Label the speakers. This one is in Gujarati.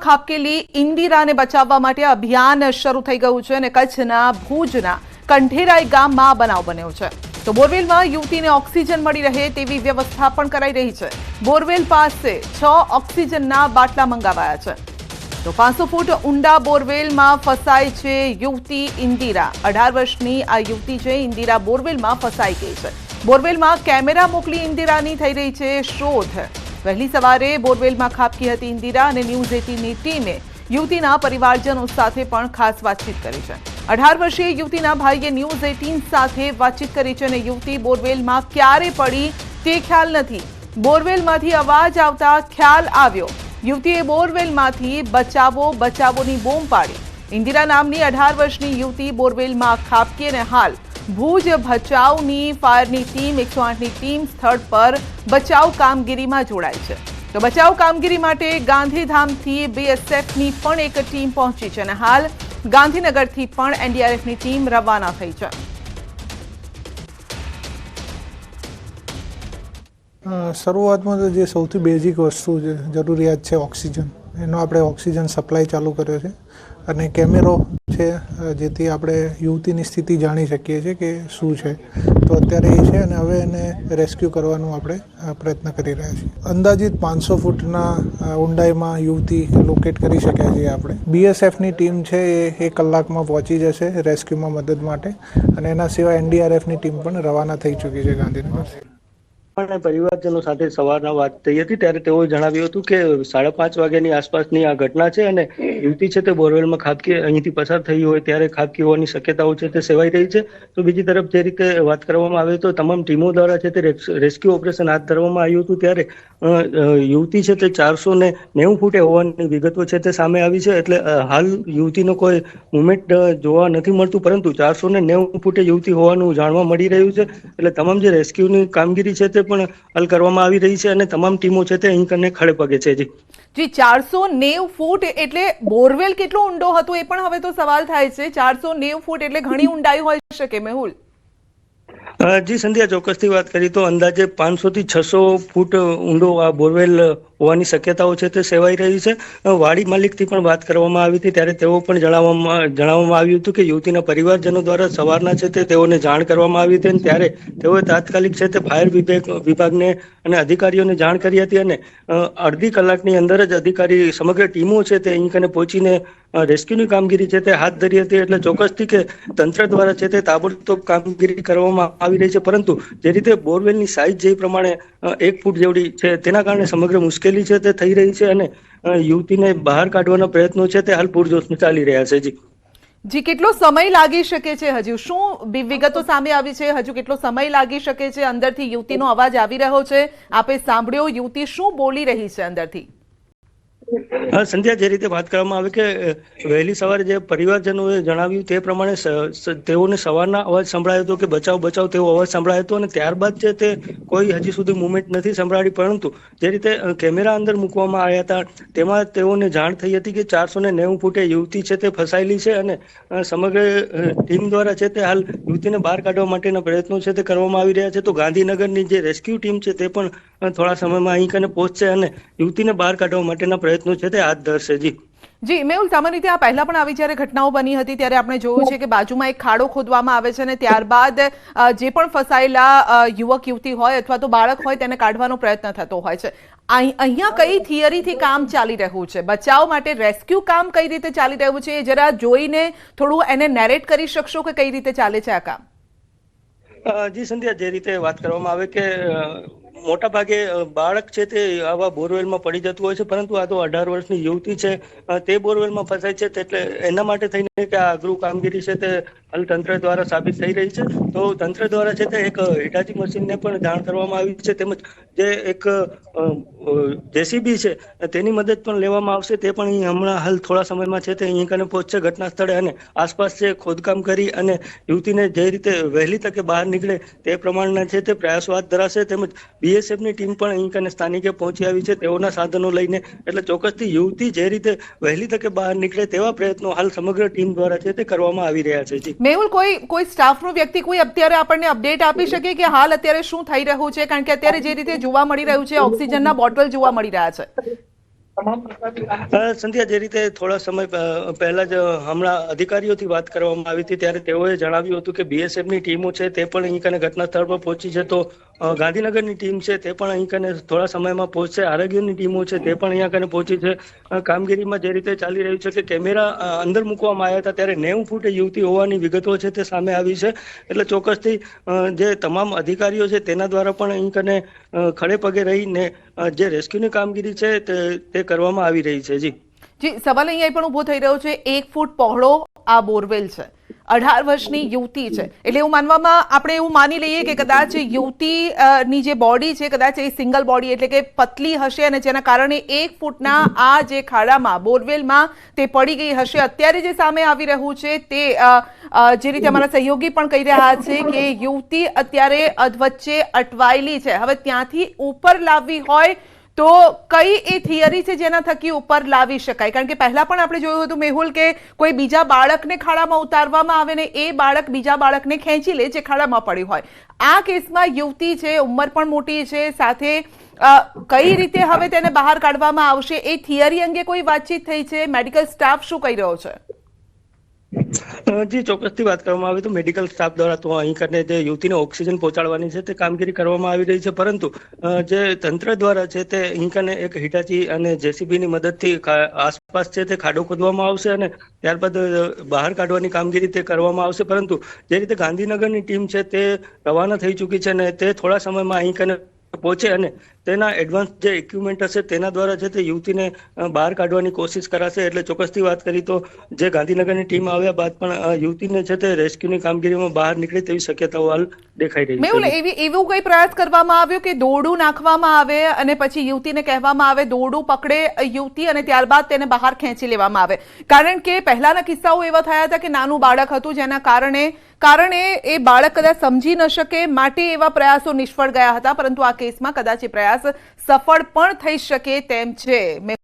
Speaker 1: બોરવેલમાં ખાબકેલી ઇન્દિરાને બચાવવા માટે અભિયાન શરૂ થઈ ગયું છે અને કચ્છના ભુજના કંઠેરાઈ ગામમાં બનાવ બન્યો છે તો બોરવેલમાં યુવતીને ઓક્સિજન મળી રહે તેવી વ્યવસ્થા પણ કરાઈ રહી છે। બોરવેલ પાસે 6 ઓક્સિજનના બાટલા મંગાવાયા છે તો 500 ફૂટ ઊંડા બોરવેલમાં ફસાઈ છે યુવતી ઇન્દિરા। 18 વર્ષની આ યુવતી છે ઇન્દિરા બોરવેલમાં ફસાઈ ગઈ છે। બોરવેલમાં કેમેરા મોકલી ઇન્દિરાની થઈ રહી છે શોધ। વહેલી સવારે બોરવેલમાં ખાબકી હતી ઇન્દિરા અને ન્યૂઝ 18ની ટીમે યુવતીના પરિવારજનો સાથે પણ ખાસ વાતચીત કરી છે। 18 વર્ષીય યુવતીના ભાઈએ ન્યૂઝ 18 સાથે વાતચીત કરી છે અને યુવતી બોરવેલમાં ક્યારે પડી તે ખ્યાલ નથી। બોરવેલમાંથી અવાજ આવતા ખ્યાલ આવ્યો। યુવતીએ બોરવેલમાંથી બચાવો બચાવોની બૂમ પાડી। ઇન્દિરા નામની 18 વર્ષની યુવતી બોરવેલમાં ખાબકી અને હાલ ભુજ ભચાઉની ફાયરની ટીમ 108ની ટીમ સ્થળ પર બચાવ કામગીરીમાં જોડાઈ છે તો બચાવ કામગીરી માટે ગાંધીધામથી બીએસએફની પણ એક ટીમ પહોંચી છે અને હાલ ગાંધીનગરથી પણ એનડીઆરએફની ટીમ રવાના થઈ છે।
Speaker 2: શરૂઆતમાં તો જે સૌથી બેઝિક વસ્તુ છે જરૂરિયાત છે ઓક્સિજન, એનો આપણે ઓક્સિજન સપ્લાય ચાલુ કર્યો છે અને કેમેરો છે જેથી આપણે યુવતીની સ્થિતિ જાણી શકીએ છીએ કે શું છે તો અત્યારે એ છે અને હવે એને રેસ્ક્યુ કરવાનું આપણે પ્રયત્ન કરી રહ્યા છીએ। અંદાજિત 500 ફૂટના ઊંડાઈમાં યુવતી લોકેટ કરી શક્યા છીએ આપણે। બીએસએફની ટીમ છે એ 1 કલાકમાં પહોંચી જશે રેસ્ક્યુમાં મદદ માટે અને એના સિવાય એનડીઆરએફની ટીમ પણ રવાના થઈ ચૂકી છે ગાંધીનગરથી।
Speaker 3: પરિવારજનો સાથે સવારના વાત થઈ હતી ત્યારે તેઓએ જણાવ્યું હતું કે 5:30 વાગ્યાની આસપાસની આ ઘટના છે અને યુવતી છે તે બોરવેલમાં ખાબકી અહીંથી પસાર થઈ હોય ત્યારે ખાબકી હોવાની શક્યતાઓ છે તે સેવાઈ રહી છે। તો બીજી તરફ જે રીતે વાત કરવામાં આવે તો તમામ ટીમો દ્વારા છે તે રેસ્ક્યુ ઓપરેશન હાથ ધરવામાં આવ્યું હતું ત્યારે યુવતી છે તે 490 ફૂટે હોવાની વિગતો છે તે સામે આવી છે। એટલે હાલ યુવતીનો કોઈ મુવમેન્ટ જોવા નથી મળતું પરંતુ 490 ફૂટે યુવતી હોવાનું જાણવા મળી રહ્યું છે। એટલે તમામ જે રેસ્ક્યુની કામગીરી છે તે પણ હલ કરવામાં આવી રહી છે અને તમામ ટીમો છે તે અહીં કને ખડે પગે છે।
Speaker 1: જી 490 ફૂટ એટલે બોરવેલ કેટલો ઊંડો હતો એ પણ હવે તો સવાલ થાય છે। 490 ફૂટ એટલે ઘણી ઊંડાઈ હોઈ શકે મેહુલ।
Speaker 3: જી સંધ્યા, ચોક્કસથી વાત કરી તો અંદાજે 500 થી 600 ફૂટ ઊંડો આ બોરવેલ હોવાની શક્યતાઓ છે તે સેવાઈ રહી છે। વાડી માલિકથી પણ વાત કરવામાં આવી હતી ત્યારે તેઓ પણ જણાવવામાં આવ્યું હતું કે યુવતીના પરિવારજનો દ્વારા સવારના છે તે તેઓને જાણ કરવામાં આવી હતી અને ત્યારે તેઓએ તાત્કાલિક છે તે ફાયર વિભાગને અને અધિકારીઓને જાણ કરી હતી અને અડધી કલાકની અંદર જ અધિકારી સમગ્ર ટીમો છે તે અહીં કને પહોંચીને રેસ્ક્યુની કામગીરી છે તે હાથ ધરી હતી। એટલે ચોક્કસથી કે તંત્ર દ્વારા છે તે તાબડતોબ કામગીરી કરવામાં આવી રહી છે પરંતુ જે રીતે બોરવેલની સાઇઝ જે પ્રમાણે 1 ફૂટ જેવડી છે તેના કારણે સમગ્ર મુશ્કેલી છે તે થઈ રહી છે અને યુવતીને બહાર કાઢવાના પ્રયત્નો છે તે હાલ પૂરજોશમાં ચાલી રહ્યા છે।
Speaker 1: જી કેટલો સમય લાગી શકે છે? હજુ શું વિગતો સામે આવી છે? હજુ કેટલો સમય લાગી શકે છે? અંદરથી યુવતીનો અવાજ આવી રહ્યો છે, આપે સાંભળ્યો યુવતી શું બોલી રહી છે અંદરથી?
Speaker 3: સંધ્યા, જે રીતે વાત કરવામાં આવે કે વહેલી સવારે જે પરિવારજનોએ જણાવ્યું તે પ્રમાણે તેઓને સવારના અવાજ સંભળાયો હતો કે બચાવ બચાવ તેવો અવાજ સંભળાયો હતો અને ત્યારબાદ છે તે કોઈ હજી સુધી મુવમેન્ટ નથી સંભળાવી પરંતુ જે રીતે કેમેરા અંદર મૂકવામાં આવ્યા હતા તેમાં તેઓને જાણ થઈ હતી કે 490 ફૂટે યુવતી છે તે ફસાયેલી છે અને સમગ્ર ટીમ દ્વારા છે તે હાલ યુવતીને બહાર કાઢવા માટેના પ્રયત્નો છે તે કરવામાં આવી રહ્યા છે। તો ગાંધીનગરની જે રેસ્ક્યુ ટીમ છે તે પણ થોડા સમયમાં અહીં કને પહોંચશે અને યુવતીને બહાર કાઢવા માટેના પ્રયત્નો છે તે હાથ ધરશે।
Speaker 1: જી મેહુલ, સામાન્ય રીતે આ પહેલા પણ આવી જ્યારે ઘટનાઓ બની હતી ત્યારે આપણે જોયું છે કે બાજુમાં એક ખાડો ખોદવામાં આવે છે અને ત્યારબાદ જે પણ ફસાયેલા યુવક યુવતી હોય અથવા તો બાળક હોય તેને કાઢવાનો પ્રયત્ન થતો હોય છે। અહીંયા કઈ થિયરીથી કામ ચાલી રહ્યું છે? બચાવ માટે રેસ્ક્યુ કામ કઈ રીતે ચાલી રહ્યું છે? જરા જોઈને થોડું એને નેરેટ કરી શકશો કે કઈ રીતે ચાલે છે આ કામ?
Speaker 3: જી સંધ્યા, જે રીતે વાત કરવામાં આવે કે મોટા ભાગે બાળક છે તે આવા બોરવેલમાં પડી જતું હોય છે પરંતુ આ તો 18 વર્ષની યુવતી છે તે બોરવેલમાં ફસાય છે એટલે એના માટે થઈને કે આ અઘરું કામગીરી છે તે હાલ તંત્ર દ્વારા સાબિત થઈ રહી છે। તો તંત્ર દ્વારા છે તે એક હિટાચી મશીનને પણ જાણ કરવામાં આવી છે તેમજ જે એક જેસીબી છે તેની મદદ પણ લેવામાં આવશે। તે પણ અહીં હમણાં હાલ થોડા સમયમાં છે તે અહીં કને પહોંચશે ઘટના સ્થળે અને આસપાસ છે ખોદકામ કરી અને યુવતીને જે રીતે વહેલી તકે બહાર નીકળે તે પ્રમાણના છે તે પ્રયાસો હાથ ધરાશે। તેમજ બીએસએફની ટીમ પણ અહીં કને સ્થાનિકે પહોંચી આવી છે તેઓના સાધનો લઈને। એટલે ચોક્કસથી યુવતી જે રીતે વહેલી તકે બહાર નીકળે તેવા પ્રયત્નો હાલ સમગ્ર ટીમ દ્વારા છે તે કરવામાં આવી રહ્યા છે।
Speaker 1: મેહુલ, કોઈ સ્ટાફનો વ્યક્તિ કોઈ અત્યારે આપણને અપડેટ આપી શકે કે હાલ અત્યારે શું થઈ રહ્યું છે? કારણ કે અત્યારે જે રીતે જોવા મળી રહ્યું છે ઓક્સિજનના બોટલ જોવા મળી રહ્યા છે।
Speaker 3: સંધ્યા, જે રીતે થોડા સમય પહેલા જ હમણાં અધિકારીઓથી વાત કરવામાં આવી હતી ત્યારે તેઓએ જણાવ્યું હતું કે બીએસએફની ટીમો છે તે પણ અહીં કને ઘટના સ્થળ પર પહોંચી છે, તો ગાંધીનગરની ટીમ છે તે પણ અહીં કને થોડા સમયમાં પહોંચશે, આરોગ્યની ટીમો છે તે પણ અહીંયા કને પહોંચી છે. કામગીરીમાં જે રીતે ચાલી રહ્યું છે કે કેમેરા અંદર મૂકવામાં આવ્યા હતા ત્યારે 90 ફૂટે યુવતી હોવાની વિગતો છે તે સામે આવી છે, એટલે ચોક્કસથી જે તમામ અધિકારીઓ છે તેના દ્વારા પણ અહીં કને ખડે પગે રહીને જે રેસ્ક્યુની કામગીરી છે તે કરવામાં આવી રહી છે.
Speaker 1: જી, સવાલ અહીંયા પણ ઉભો થઈ રહ્યો છે, 1 ફૂટ પહોળો આ બોરવેલ છે, 18 વર્ષની યુવતી છે, એટલે એવું માનવામાં આપણે એવું માની લઈએ કે કદાચ યુવતી ની જે બોડી છે કદાચ એ સિંગલ બોડી એટલે કે પતલી હશે અને જેના કારણે 1 ફૂટના આ જે ખાડામાં બોરવેલમાં તે પડી ગઈ હશે. અત્યારે જે સામે આવી રહ્યું છે તે જે રીતે અમારા સહયોગી પણ કહી રહ્યા છે કે યુવતી અત્યારે અધવચ્ચે અટવાયેલી છે. હવે ત્યાંથી ઉપર લાવવી હોય તો કઈ એ થિયરી છે જેના થકી ઉપર લાવી શકાય? કારણ કે પહેલા પણ આપણે જોયું હતું મેહુલ કે કોઈ બીજા બાળકને ખાડામાં ઉતારવામાં આવે ને એ બાળક બીજા બાળકને ખેંચી લે જે ખાડામાં પડ્યું હોય. આ કેસમાં યુવતી છે, ઉંમર પણ મોટી છે, સાથે કઈ રીતે હવે તેને બહાર કાઢવામાં આવશે એ થિયરી અંગે કોઈ વાતચીત થઈ છે? મેડિકલ સ્ટાફ શું કહી રહ્યો છે?
Speaker 3: જી, ચોક્કસથી વાત કરવામાં આવે તો મેડિકલ સ્ટાફ દ્વારા તો અહીં કરીને જે યુવતીને ઓક્સિજન પહોંચાડવાની છે તે કામગીરી કરવામાં આવી રહી છે, પરંતુ જે તંત્ર દ્વારા છે તે અહીં કને એક હિટાચી અને જેસીબીની મદદથી આસપાસ છે તે ખાડો ખોદવામાં આવશે અને ત્યારબાદ બહાર કાઢવાની કામગીરી તે કરવામાં આવશે. પરંતુ જે રીતે ગાંધીનગરની ટીમ છે તે રવાના થઈ ચૂકી છે અને તે થોડા સમયમાં અહીં કને પહોંચે અને તેના એડવાન્સ જે ઇક્વિપમેન્ટ હશે તેના દ્વારા છે તે યુવતીને બહાર કાઢવાની કોશિશ કરાશે. એટલે ચોક્કસથી વાત કરી તો જે ગાંધીનગરની ટીમ આવ્યા બાદ પણ યુવતીને છે તે રેસ્ક્યુની કામગીરીમાં બહાર નીકળે તેવી શક્યતાઓ હાલ દેખાઈ રહી છે.
Speaker 1: મેહુલ, એવું કઈ પ્રયાસ કરવામાં આવ્યો કે દોરડું નાખવામાં આવે અને પછી યુવતીને કહેવામાં આવે દોરડું પકડે યુવતી અને ત્યારબાદ તેને બહાર ખેંચી લેવામાં આવે? કારણ કે પહેલાના કિસ્સાઓ એવા થયા હતા કે નાનું બાળક હતું જેના કારણે એ બાળક કદાચ સમજી ન શકે માટે એવા પ્રયાસો નિષ્ફળ ગયા હતા, પરંતુ આ કેસમાં કદાચ એ પ્રયાસ સફળ પણ થઈ શકે તેમ છે.